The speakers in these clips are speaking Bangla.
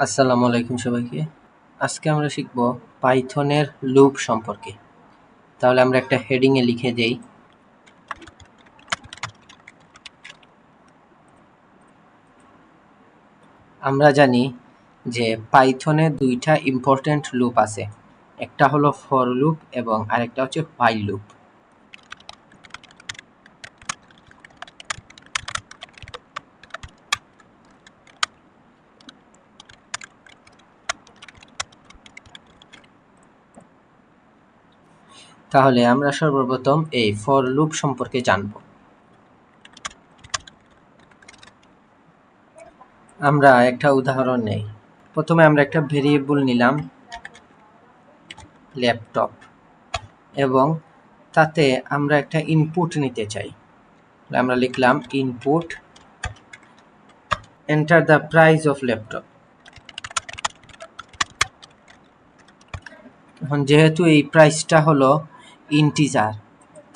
আসসালামু আলাইকুম সবাইকে। আজকে আমরা শিখব পাইথনের লুপ সম্পর্কে। তাহলে আমরা একটা হেডিং এ লিখে দেই, আমরা জানি যে পাইথনে দুইটা ইম্পর্টেন্ট লুপ আছে। একটা হলো ফর লুপ এবং আরেকটা হচ্ছে হোয়াইল লুপ। তাহলে আমরা সর্বপ্রথম এই ফর লুপ সম্পর্কে জানব। আমরা একটা উদাহরণ নেই। প্রথমে আমরা একটা ভেরিয়েবল নিলাম ল্যাপটপ এবং তাতে আমরা একটা ইনপুট নিতে চাই। আমরা লিখলাম input enter the price of laptop. এখন যেহেতু এই প্রাইসটা হলো ইন্টিজার,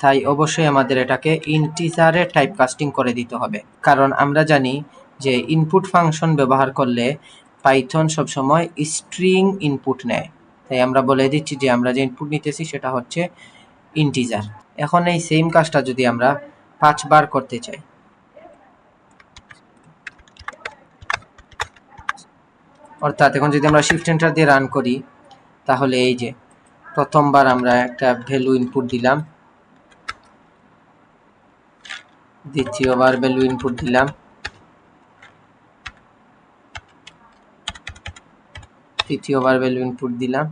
তাই অবশ্যই আমাদের এটাকে ইন্টিজারে টাইপ কাস্টিং করে দিতে হবে, কারণ আমরা জানি যে ইনপুট ফাংশন ব্যবহার করলে পাইথন সবসময় স্ট্রিং ইনপুট নেয়। তাই আমরা বলে দিচ্ছি যে আমরা যে ইনপুট নিতেছি সেটা হচ্ছে ইন্টিজার। এখন এই সেম কাজটা যদি আমরা 5 বার করতে চাই, অর্থাৎ এখন যদি আমরা শিফট এন্টার দিয়ে রান করি, তাহলে এই যে প্রথমবার আমরা একটা ভ্যালু ইনপুট দিলাম, দ্বিতীয়বার ভ্যালু ইনপুট দিলাম, তৃতীয়বার ভ্যালু ইনপুট দিলাম,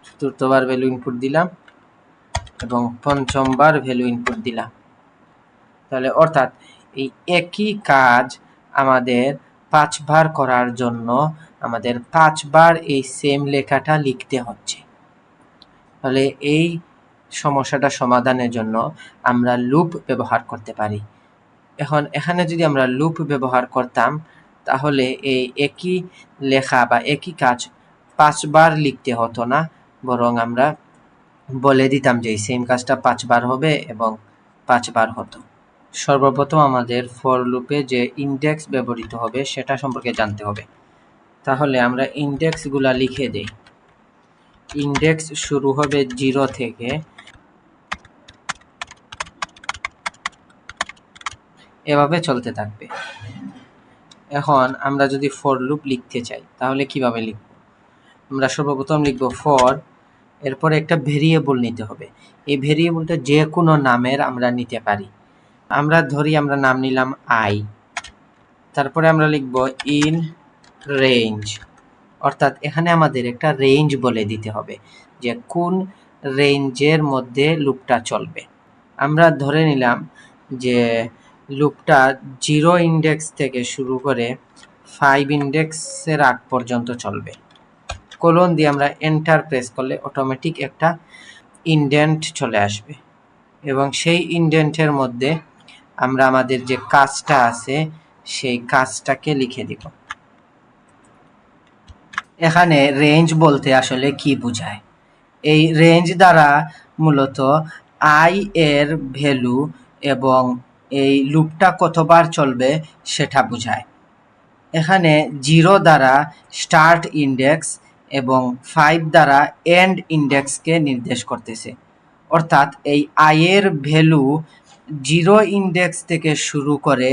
চতুর্থবার ভ্যালু ইনপুট দিলাম এবং পঞ্চমবার ভ্যালু ইনপুট দিলাম। তাহলে অর্থাৎ এই একই কাজ আমাদের 5 বার করার জন্য আমাদের 5 বার এই সেম লেখাটা লিখতে হচ্ছে। তাহলে এই সমস্যাটা সমাধানের জন্য আমরা লুপ ব্যবহার করতে পারি। এখন এখানে যদি আমরা লুপ ব্যবহার করতাম, তাহলে এই একই লেখা বা একই কাজ 5 বার লিখতে হতো না, বরং আমরা বলে দিতাম যে সেম কাজটা 5 বার হবে এবং 5 বার হতো। সর্বপ্রথম আমাদের ফর লুপে যে ইন্ডেক্স ব্যবহৃত হবে সেটা সম্পর্কে জানতে হবে। তাহলে আমরা ইন্ডেক্সগুলা লিখে দেই। ইন্ডেক্স শুরু হবে 0 থেকে, এভাবে চলতে থাকবে। এখন আমরা যদি ফর লুপ লিখতে চাই তাহলে কিভাবে লিখব? আমরা সর্বপ্রথম লিখব ফর, এরপরে একটা ভেরিয়েবল নিতে হবে। এই ভেরিয়েবলটা যে কোনো নামের আমরা নিতে পারি। আমরা ধরি আমরা নাম নিলাম আই, তারপরে আমরা লিখব ইন রেঞ্জ, অর্থাৎ এখানে আমাদের একটা রেঞ্জ বলে দিতে হবে যে কোন রেঞ্জের মধ্যে লুপটা চলবে। আমরা ধরে নিলাম যে লুপটা 0 ইন্ডেক্স থেকে শুরু করে 5 ইন্ডেক্সের আগ পর্যন্ত চলবে। কোলন দিয়ে আমরা এন্টার প্রেস করলে অটোমেটিক একটা ইনডেন্ট চলে আসবে এবং সেই ইনডেন্টের মধ্যে আমরা আমাদের যে কাজটা আছে সেই কাজটাকে লিখে দিব। এখানে রেঞ্জ বলতে আসলে কি বোঝায়? এই রেঞ্জ দ্বারা মূলত আই এর ভ্যালু এবং এই লুপটা কতবার চলবে সেটা বোঝায়। এখানে 0 দ্বারা স্টার্ট ইন্ডেক্স এবং 5 দ্বারা এন্ড ইন্ডেক্সকে নির্দেশ করতেছে, অর্থাৎ এই আই এর ভ্যালু 0 ইন্ডেক্স থেকে শুরু করে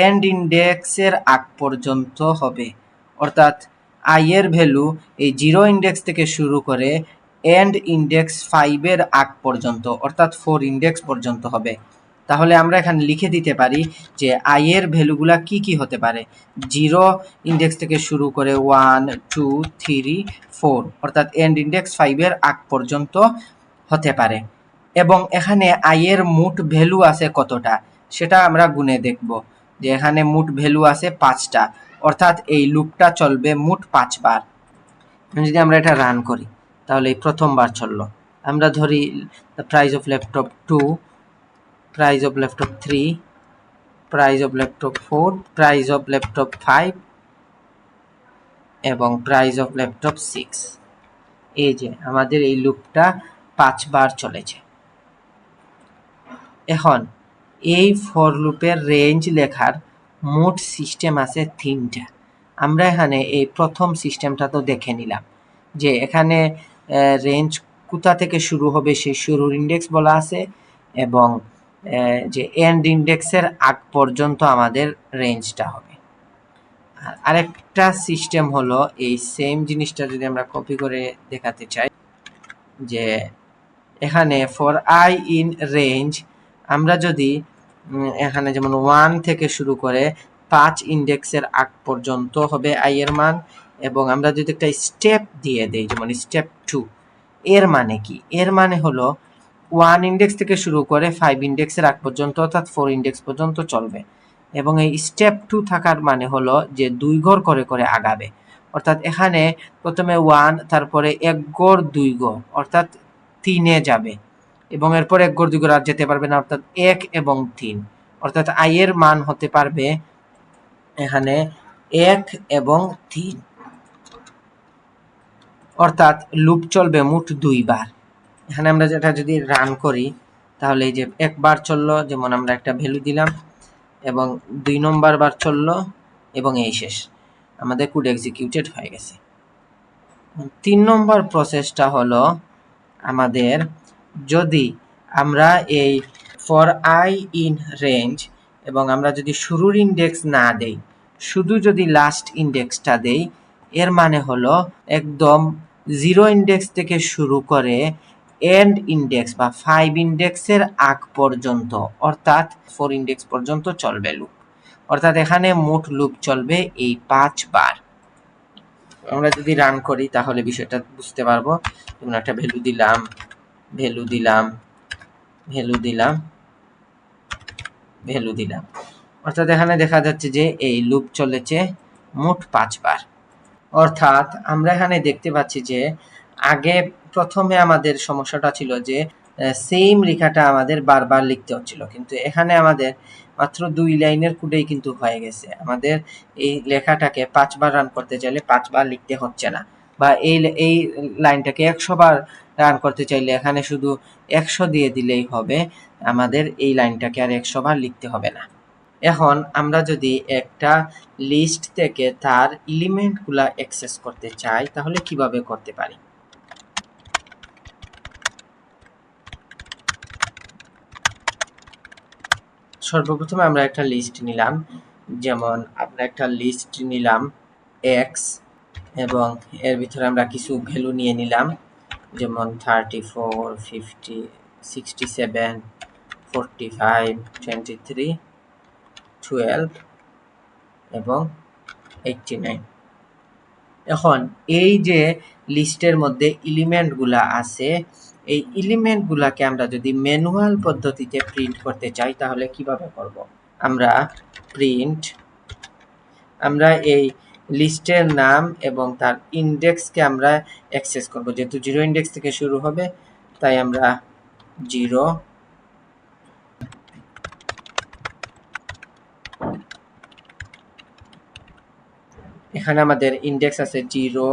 এন্ড ইন্ডেক্সের আগ পর্যন্ত হবে। অর্থাৎ আই এর ভ্যালু এই 0 ইন্ডেক্স থেকে শুরু করে এন্ড ইন্ডেক্স 5 এর আগ পর্যন্ত, অর্থাৎ 4 ইন্ডেক্স পর্যন্ত হবে। তাহলে আমরা এখানে লিখে দিতে পারি যে আই এর ভ্যালুগুলা কি কি হতে পারে। 0 ইন্ডেক্স থেকে শুরু করে 1 2 3 4, অর্থাৎ এন্ড ইন্ডেক্স 5 এর আগ পর্যন্ত হতে পারে। এবং এখানে আই এর মোট ভ্যালু আছে কতটা সেটা আমরা গুনে দেখব, যে এখানে মোট ভ্যালু আছে 5টা, অর্থাৎ এই লুপটা চলবে মোট 5 বার। যদি আমরা এটা রান করি তাহলে এই প্রথমবার চললো। আমরা ধরি price of laptop 2, price of laptop 3, price of laptop 4, price of laptop 5 এবং প্রাইস অফ ল্যাপটপ 6। এই যে আমাদের এই লুপটা 5 বার চলেছে। এখন এই ফর লুপের রেঞ্জ লেখার মোট সিস্টেম আছে 3টা। আমরা এখানে এই প্রথম সিস্টেমটা তো দেখে নিলাম যে এখানে রেঞ্জ কোথা থেকে শুরু হবে সেই শুরুর ইন্ডেক্স বলা আছে এবং যে এন্ড ইন্ডেক্সের আগ পর্যন্ত আমাদের রেঞ্জটা হবে। আরেকটা সিস্টেম হলো এই সেম জিনিসটা যদি আমরা কপি করে দেখাতে চাই যে এখানে ফর আই ইন রেঞ্জ আমরা যদি এখানে যেমন 1 থেকে শুরু করে 5 ইন্ডেক্সের আগ পর্যন্ত হবে আই এর মান, এবং আমরা যদি একটা স্টেপ দিয়ে দেই যেমন স্টেপ 2, এর মানে কি? এর মানে হলো 1 ইন্ডেক্স থেকে শুরু করে 5 ইন্ডেক্সের আগ পর্যন্ত অর্থাৎ 4 ইন্ডেক্স পর্যন্ত চলবে, এবং এই স্টেপ 2 থাকার মানে হলো যে 2 ঘর করে করে আগাবে, অর্থাৎ এখানে প্রথমে 1 তারপরে 1 গড় 2 গড় অর্থাৎ 3 এ যাবে, এবং এরপর 1 গড় 2 গড় আর যেতে পারবে না অর্থাৎ 1 এবং 3, অর্থাৎ আই এর মান হতে পারবে এখানে 1 এবং 3, অর্থাৎ লুপ চলবে মোট 2 বার। এখানে আমরা যেটা যদি রান করি তাহলে এই যে একবার চললো, যেমন আমরা একটা ভ্যালু দিলাম এবং 2 নম্বর বার চললো এবং এই শেষ, আমাদের কোড এক্সিকিউটেড হয়ে গেছে। 3 নম্বর প্রসেসটা হলো আমাদের যদি আমরা এই ফর আই ইন রেঞ্জ এবং আমরা যদি শুরুর ইন্ডেক্স না দেই, শুধু যদি লাস্ট ইন্ডেক্সটা দেই, এর মানে হলো একদম 0 ইন্ডেক্স থেকে শুরু করে এন্ড ইন্ডেক্স বা 5 ইন্ডেক্সের আগ পর্যন্ত অর্থাৎ 4 ইন্ডেক্স পর্যন্ত চলবে লুপ, অর্থাৎ এখানে মোট লুপ চলবে এই 5 বার। আমরা যদি রান করি তাহলে বিষয়টা বুঝতে পারবো। যেমন একটা ভ্যালু দিলাম, ভ্যালু দিলাম, ভ্যালু দিলাম, ভ্যালু দিলাম, অর্থাৎ এখানে দেখা যাচ্ছে যে এই লুপ চলেছে মোট 5 বার। অর্থাৎ আমরা এখানে দেখতে পাচ্ছি যে আগে প্রথমে আমাদের সমস্যাটা ছিল যে সেম লেখাটা আমাদের বারবার লিখতে হচ্ছিল, কিন্তু এখানে আমাদের মাত্র 2 লাইনের কোডেই কিন্তু হয়ে গেছে। আমাদের এই লেখাটাকে 5 বার রান করতে চাইলে 5 বার লিখতে হচ্ছে না, বা এই লাইনটাকে 100 বার রান করতে চাইলে এখানে শুধু 100 দিয়ে দিলেই হবে, আমাদের এই লাইনটাকে আর 100 বার লিখতে হবে না। এখন আমরা যদি একটা লিস্ট থেকে তার এলিমেন্টগুলা অ্যাক্সেস করতে চাই তাহলে কিভাবে করতে পারি? সর্বপ্রথমে আমরা একটা লিস্ট নিলাম, যেমন আমরা একটা লিস্ট নিলাম x এবং এর ভিতরে আমরা কিছু ভ্যালু নিয়ে নিলাম, যেমন 34, 50, 67, 45, 23, 12 এবং 89। এখন এই যে লিস্টের মধ্যে এলিমেন্টগুলা আছে, এই এলিমেন্টগুলাকে আমরা যদি ম্যানুয়াল পদ্ধতিতে প্রিন্ট করতে চাই তাহলে কিভাবে করব? আমরা প্রিন্ট, আমরা এই লিস্টের নাম এবং তার ইন্ডেক্সকে আমরা অ্যাক্সেস করব, যেহেতু 0 ইন্ডেক্স থেকে শুরু হবে তাই আমরা 0, এখানে আমাদের ইন্ডেক্স আছে 0,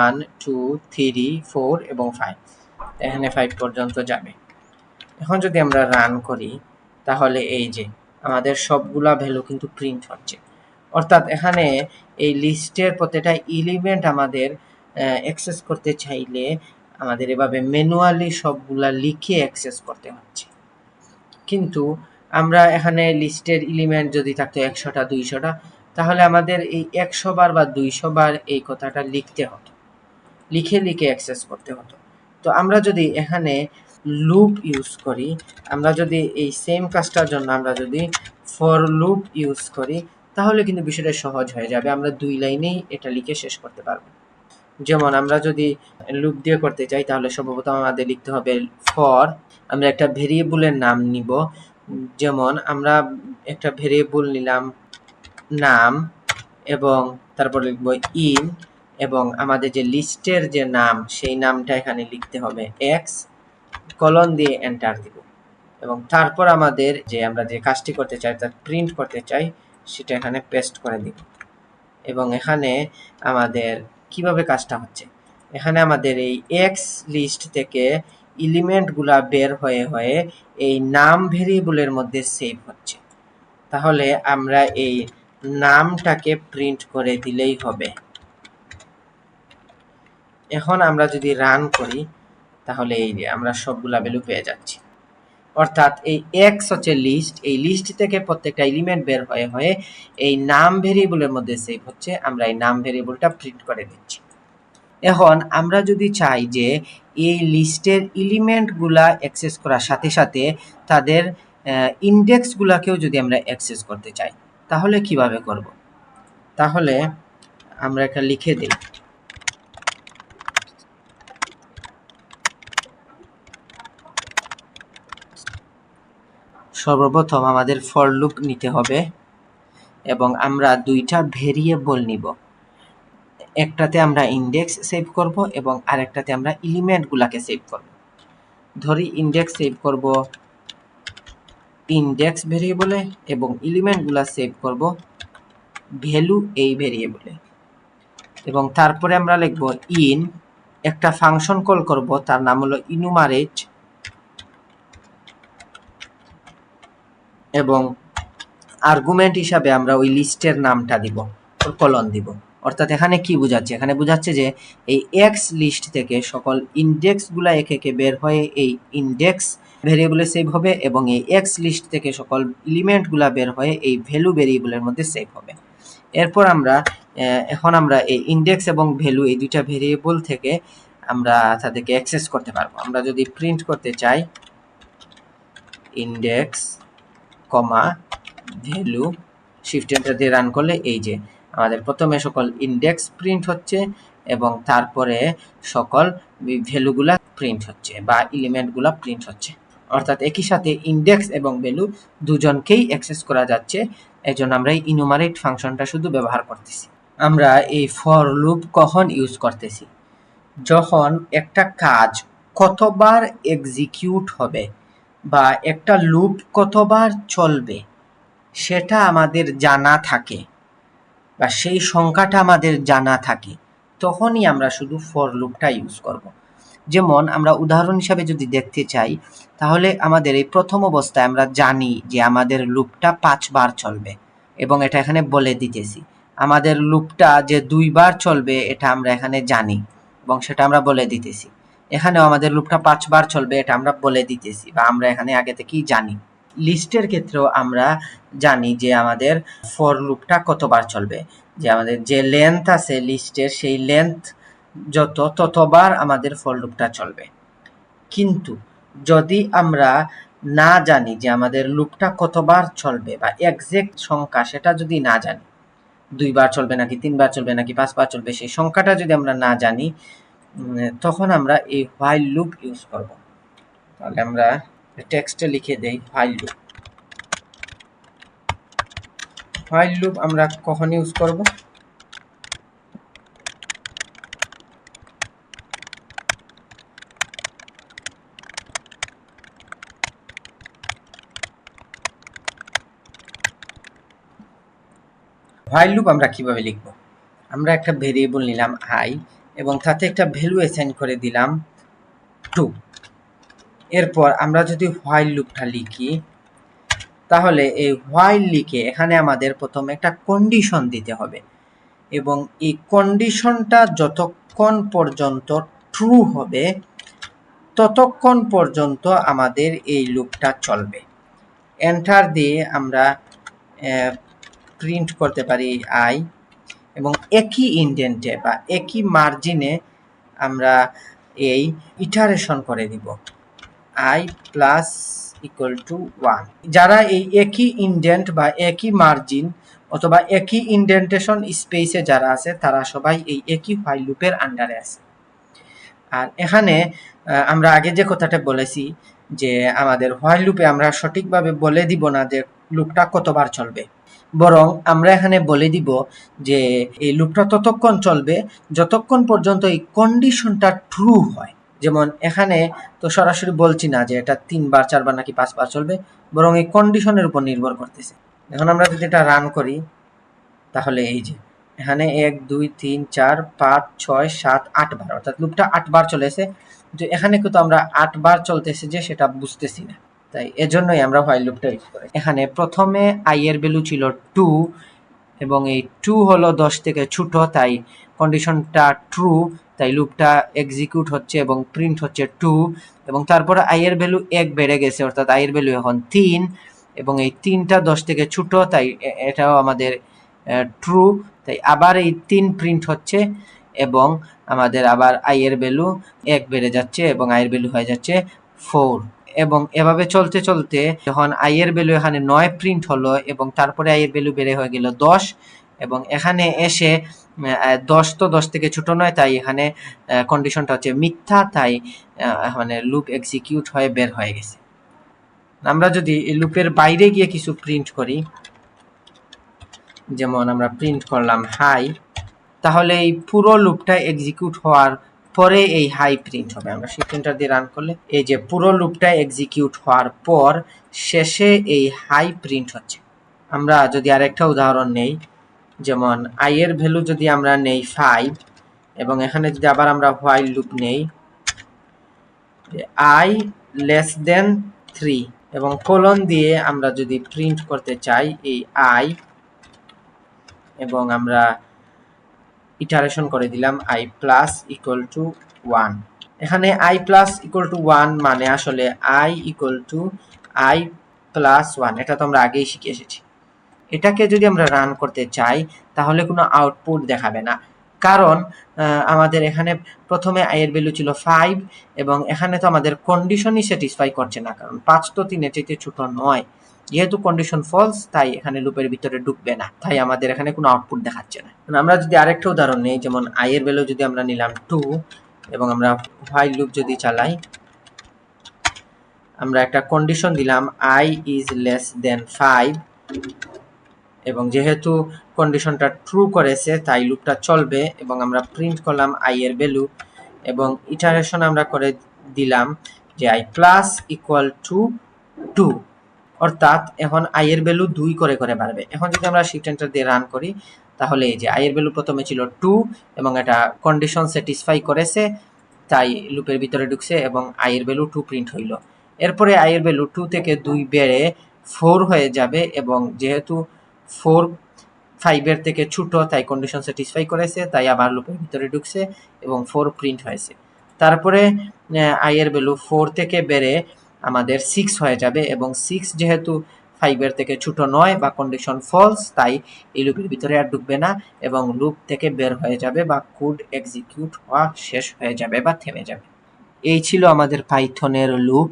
1, 2, 3, 4 এবং 5, এখানে 5 পর্যন্ত যাবে। এখন যদি আমরা রান করি তাহলে এই যে আমাদের সবগুলা ভ্যালু কিন্তু প্রিন্ট হচ্ছে, অর্থাৎ এখানে এই লিস্টের প্রত্যেকটা এলিমেন্ট আমাদের অ্যাক্সেস করতে চাইলে আমাদের এভাবে ম্যানুয়ালি সবগুলা লিখে অ্যাক্সেস করতে হচ্ছে। কিন্তু আমরা এখানে লিস্টের এলিমেন্ট যদি থাকতো 100টা 200টা তাহলে আমাদের এই 100 বার বা 200 বার এই কথাটা লিখতে হতো, লিখে লিখে অ্যাক্সেস করতে হতো। তো আমরা যদি এখানে লুপ ইউজ করি, আমরা যদি এই সেম কাজটার জন্য আমরা যদি ফর লুপ ইউজ করি তাহলে কিন্তু বিষয়টা সহজ হয়ে যাবে, আমরা 2 লাইনেই এটা লিখে শেষ করতে পারবো। যেমন আমরা যদি লুপ দিয়ে করতে চাই তাহলে সর্বপ্রথম আমাদের লিখতে হবে ফর, আমরা একটা ভেরিয়েবলের নাম নিব, যেমন আমরা একটা ভেরিয়েবল নিলাম নাম এবং তারপর লিখব ইন, এবং আমাদের যে লিস্টের যে নাম সেই নামটা এখানে লিখতে হবে x, কলন দিয়ে এন্টার দিব, এবং তারপর আমাদের যে আমরা যে কাজটি করতে চাই তা প্রিন্ট করতে চাই সেটা এখানে পেস্ট করে দিব। এবং এখানে আমাদের কিভাবে কাজটা হচ্ছে, এখানে আমাদের এই এক্স লিস্ট থেকে এলিমেন্টগুলা বের হয়ে হয়ে এই নাম ভেরিয়েবলের মধ্যে সেভ হচ্ছে। তাহলে আমরা এই নামটাকে প্রিন্ট করে দিলেই হবে। এখন আমরা যদি রান করি তাহলে এই যে আমরা সবগুলা ভ্যালু পেয়ে যাচ্ছি। অর্থাৎ এই এক্স হচ্ছে লিস্ট, এই লিস্ট থেকে প্রত্যেকটা এলিমেন্ট বের হয়ে হয়ে এই নাম ভেরিয়েবলের মধ্যে সেভ হচ্ছে, আমরা এই নাম ভেরিয়েবলটা প্রিন্ট করে দিচ্ছি। এখন আমরা যদি চাই যে এই লিস্টের এলিমেন্টগুলা অ্যাক্সেস করার সাথে সাথে তাদের ইন্ডেক্সগুলাকেও যদি আমরা অ্যাক্সেস করতে চাই তাহলে কিভাবে করব? তাহলে আমরা এটা লিখে দিই। সর্বপ্রথম আমাদের ফর লুপ নিতে হবে এবং আমরা দুইটা ভেরিয়েবল নিব। একটাতে আমরা ইন্ডেক্স সেভ করব এবং আরেকটাতে আমরা এলিমেন্টগুলাকে সেভ করব। ধরি ইন্ডেক্স সেভ করব ইন্ডেক্স ভেরিয়েবলে এবং এলিমেন্টগুলা সেভ করব ভ্যালু এই ভেরিয়েবলে। এবং তারপরে আমরা লিখব ইন, একটা ফাংশন কল করব, তার নাম হলো ইনুমারেট, এবং আর্গুমেন্ট হিসাবে আমরা ওই লিস্টের নামটা দিব, কলন দিব। অর্থাৎ এখানে কি বোঝাচ্ছে? এখানে বোঝাচ্ছে যে এই এক্স লিস্ট থেকে সকল ইন্ডেক্সগুলা একে একে বের হয়ে এই ইন্ডেক্স ভেরিয়েবলে সেভ হবে এবং এই এক্স লিস্ট থেকে সকল এলিমেন্টগুলা বের হয়ে এই ভ্যালু ভেরিয়েবলের মধ্যে সেভ হবে। এরপর আমরা এখন আমরা এই ইন্ডেক্স এবং ভ্যালু এই দুইটা ভেরিয়েবল থেকে আমরা তাদেরকে অ্যাক্সেস করতে পারবো। আমরা যদি প্রিন্ট করতে চাই ইন্ডেক্স কমা ভ্যালু, শিফট এন্টার দিয়ে রান করলে এই যে আমাদের প্রথমে সকল ইন্ডেক্স প্রিন্ট হচ্ছে এবং তারপরে সকল ভ্যালুগুলা প্রিন্ট হচ্ছে বা এলিমেন্টগুলা প্রিন্ট হচ্ছে। অর্থাৎ একই সাথে ইন্ডেক্স এবং ভ্যালু দুজনকেই অ্যাক্সেস করা যাচ্ছে। এজন্য আমরা এই ইনুমারেট ফাংশনটা শুধু ব্যবহার করতেছি। আমরা এই ফর লুপ কখন ইউজ করতেছি? যখন একটা কাজ কতবার এক্সিকিউট হবে বা একটা লুপ কতবার চলবে সেটা আমাদের জানা থাকে বা সেই সংখ্যাটা আমাদের জানা থাকে, তখনই আমরা শুধু ফর লুপটা ইউজ করব। যেমন আমরা উদাহরণ হিসাবে যদি দেখতে চাই তাহলে আমাদের এই প্রথম অবস্থায় আমরা জানি যে আমাদের লুপটা 5 বার চলবে এবং এটা এখানে বলে দিতেছি। আমাদের লুপটা যে 2 বার চলবে এটা আমরা এখানে জানি এবং সেটা আমরা বলে দিতেছি। এখানেও আমাদের লুপটা 5 বার চলবে এটা আমরা বলে দিতেছি বা আমরা এখানে আগে থেকেই জানি। লিস্টের ক্ষেত্রেও আমরা জানি যে আমাদের ফর লুপটা কতবার চলবে, যে আমাদের যে লেন্থ আছে লিস্টের সেই লেন্থ ততবার আমাদের ফর লুপটা চলবে। কিন্তু যদি আমরা না জানি যে আমাদের লুপটা কতবার চলবে বা এক্সাক্ট সংখ্যা সেটা যদি না জানি, 2 বার চলবে নাকি 3 বার চলবে নাকি 5 বার চলবে, সেই সংখ্যাটা যদি আমরা না জানি তখন আমরা এই হোয়াইল লুপ ইউজ করব। তাহলে আমরা টেক্সটে লিখে দেই হোয়াইল লুপ। হোয়াইল লুপ আমরা কখন ইউজ করব? হোয়াইল লুপ আমরা কিভাবে লিখব? আমরা একটা ভেরিয়েবল নিলাম i এবং তাতে একটা ভ্যালু অ্যাসাইন করে দিলাম 2। এরপর আমরা যদি হোয়াইল লুপটা লিখি তাহলে এই হোয়াইল লিখে এখানে আমাদের প্রথমে একটা কন্ডিশন দিতে হবে এবং এই কন্ডিশনটা যতক্ষণ পর্যন্ত ট্রু হবে ততক্ষণ পর্যন্ত আমাদের এই লুপটা চলবে। এন্টার দিয়ে আমরা প্রিন্ট করতে পারি i এবং একই ইনডেন্টে বা একই মার্জিনে আমরা এই ইটারেশন করে দিব i প্লাস ইকুয়াল টু 1। যারা এই একই ইনডেন্ট বা একই মার্জিন অথবা একই ইনডেন্টেশন স্পেসে যারা আছে তারা সবাই এই একই হোয়াইল লুপের আন্ডারে আছে। আর এখানে আমরা আগে যে কথাটা বলেছি যে আমাদের হোয়াইল লুপে আমরা সঠিকভাবে বলে দিব না যে লুপটা কতবার চলবে, বরং আমরা এখানে বলে দিব যে এই লুপটা ততক্ষণ চলবে যতক্ষণ পর্যন্ত এই কন্ডিশনটা ট্রু হয়। যেমন এখানে তো সরাসরি বলছি না যে এটা 3 বার 4 বার নাকি 5 বার চলবে, বরং এই কন্ডিশনের উপর নির্ভর করতেছে। এখন আমরা যদি এটা রান করি তাহলে এই যে এখানে 1 2 3 4 5 6 7 8 বার, অর্থাৎ লুপটা 8 বার চলেছে। কিন্তু এখানে কিন্তু আমরা 8 বার চলতেছে যে সেটা বুঝতেছি না, তাই এজন্যই আমরা হোয়াইল লুপটা ইউজ করি। এখানে প্রথমে i এর ভ্যালু ছিল 2 এবং এই 2 হলো 10 থেকে ছোট, তাই কন্ডিশনটা ট্রু, তাই লুপটা এক্সিকিউট হচ্ছে এবং প্রিন্ট হচ্ছে 2। এবং তারপরে i এর ভ্যালু 1 বেড়ে গেছে, অর্থাৎ i এর ভ্যালু এখন 3, এবং এই 3টা 10 থেকে ছোট, তাই এটাও আমাদের ট্রু, তাই আবার এই 3 প্রিন্ট হচ্ছে এবং আমাদের আবার i এর ভ্যালু 1 বেড়ে যাচ্ছে এবং i এর ভ্যালু হয়ে যাচ্ছে 4। এবং এভাবে চলতে চলতে যখন i এর ভ্যালু এখানে 9 প্রিন্ট হলো এবং তারপরে i এর ভ্যালু বেড়ে হয়ে গেল 10, এবং এখানে এসে 10 তো 10 থেকে ছোট নয়, তাই এখানে কন্ডিশনটা হচ্ছে মিথ্যা, তাই মানে লুপ এক্সিকিউট হয়ে বের হয়ে গেছে। আমরা যদি এই লুপের বাইরে গিয়ে কিছু প্রিন্ট করি, যেমন আমরা প্রিন্ট করলাম হাই, তাহলে এই পুরো লুপটা এক্সিকিউট হওয়ার পরে এই হাই প্রিন্ট হবে। আমরা শিফট এন্টার দিয়ে রান করলে এই যে পুরো লুপটা এক্সিকিউট হওয়ার পর শেষে এই হাই প্রিন্ট হচ্ছে। আমরা যদি আরেকটা উদাহরণ নেই, যেমন i এর ভ্যালু যদি আমরা নেই 5 এবং এখানে যদি আবার আমরা হোয়াইল লুপ নেই i লেস দেন 3 এবং কোলন দিয়ে আমরা যদি প্রিন্ট করতে চাই এই i, এবং আমরা ইটারেশন করে দিলাম i প্লাস ইকুয়াল টু 1। এখানে i প্লাস ইকুয়াল টু 1 মানে আসলে i equal to i plus 1, এটা তো আমরা আগেই শিখে এসেছি। এটাকে যদি আমরা রান করতে চাই তাহলে কোনো আউটপুট দেখাবে না, কারণ আমাদের এখানে প্রথমে i এর ভ্যালু ছিল 5 এবং এখানে তো আমাদের কন্ডিশনই স্যাটিসফাই করছে না, কারণ 5 তো 3 এর চাইতে ছোট নয়। যেহেতু কন্ডিশন ফলস, তাই এখানে লুপের ভিতরে ঢুকবে না, তাই আমাদের এখানে কোনো আউটপুট দেখাচ্ছে না। আমরা যদি আরেকটা উদাহরণ নেই, যেমন i এর ভ্যালু যদি আমরা নিলাম 2 এবং আমরা হোয়াইল লুপ যদি চালাই, আমরা একটা কন্ডিশন দিলাম i ইজ লেস দেন 5 এবং যেহেতু কন্ডিশনটা ট্রু করেছে তাই লুপটা চলবে, এবং আমরা প্রিন্ট করলাম i এর ভ্যালু এবং ইটারেশন আমরা করে দিলাম যে i প্লাস ইকুয়াল টু 2, অর্থাৎ এখন i এর ভ্যালু 2 করে করে বাড়বে। এখন যদি আমরা শিফট এন্টার দিয়ে রান করি, তাহলে এই যে i এর ভ্যালু প্রথমে ছিল 2 এবং এটা কন্ডিশন স্যাটিসফাই করেছে, তাই লুপের ভিতরে ঢুকছে এবং i এর ভ্যালু 2 প্রিন্ট হইল। এরপরে i এর ভ্যালু 2 থেকে 2 বেড়ে 4 হয়ে যাবে, এবং যেহেতু 4 5 এর থেকে ছোট, তাই কন্ডিশন স্যাটিসফাই করেছে, তাই আবার লুপের ভিতরে ঢুকছে এবং 4 প্রিন্ট হয়েছে। তারপরে i এর ভ্যালু 4 থেকে বেড়ে আমাদের 6 হয়ে যাবে, এবং 6 যেহেতু 5 এর থেকে ছোট নয় বা কন্ডিশন ফলস, তাই এই লুপের ভিতরে আর ঢুকবে না এবং লুপ থেকে বের হয়ে যাবে বা কোড এক্সিকিউট হওয়া শেষ হয়ে যাবে বা থেমে যাবে। এই ছিল আমাদের পাইথনের লুপ।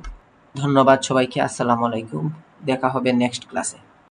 ধন্যবাদ সবাইকে। আসসালামু আলাইকুম। দেখা হবে নেক্সট ক্লাসে।